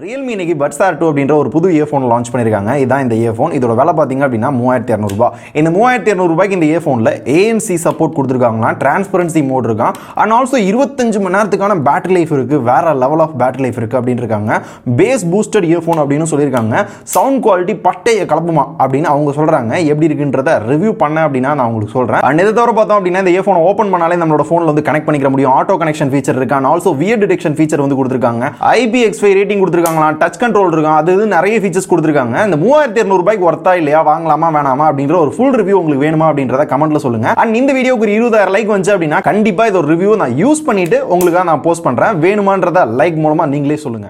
realme இன்னைக்கு puts R 2 அப்படின்ற ஒரு புது இயர்ஃபோன் லான்ச் பண்ணியிருக்காங்க. இதான் இந்த இயர்ஃபோன். இதோட விலை பார்த்தீங்க அப்படின்னா 3200 ரூபாய். இந்த 3200 ரூபாய்க்கு இந்த இயர்ஃபோனில் ANC சப்போர்ட் கொடுத்துருக்காங்களா, டிரான்ஸ்பரன்சி மோட் இருக்கான், அண்ட் ஆல்சோ 25 மணி நேரத்துக்கான பேட்டரி லைஃப் இருக்குது, வேற லெவல் ஆஃப் பேட்டரி லைஃப் இருக்குது அப்படின்னு இருக்காங்க. பேஸ் பூஸ்டட் இயர்ஃபோன் அப்படின்னு சொல்லியிருக்காங்க. சவுண்ட் குவாலிட்டி பட்டைய கலப்புமா அப்படின்னு அவங்க சொல்கிறாங்க. எப்படி இருக்குன்றத ரிவ்யூ பண்ண அப்படின்னா நான் உங்களுக்கு சொல்கிறேன். அண்ட் இதை தவிர பார்த்தோம் அப்படின்னா இந்த இயர்ஃபோன் ஓப்பன் பண்ணாலே நம்மளோட ஃபோனில் வந்து கனெக்ட் பண்ணிக்க முடியும். ஆட்டோ கனெக்ஷன் ஃபீச்சர் இருக்கு, and also wear detection feature வந்து கொடுத்துருக்காங்க. IPX5 ரேட்டிங் கொடுத்துருக்காங்க, டச் கண்ட்ரோல் இருக்கும், அது நிறைய ஃபீச்சர்ஸ் கொடுத்துருக்காங்க. இந்த 3200 ரூபாய்க்கு ஒர்த்தா இல்லையா, வாங்கலாமா வேணாமா அப்படின்ற ஒரு ஃபுல் ரிவ்யூ உங்களுக்கு வேணுமா அப்படின்றத கமெண்ட்ல சொல்லுங்க. அண்ட் இந்த வீடியோக்கு 20000 லைக் வந்துச்சு அப்படின்னா கண்டிப்பா இது ஒரு ரிவ்யூ நான் யூஸ் பண்ணிட்டு உங்களுக்கு நான் போஸ்ட் பண்றேன். வேணுமான்றத லைக் மூலமா நீங்களே சொல்லுங்க.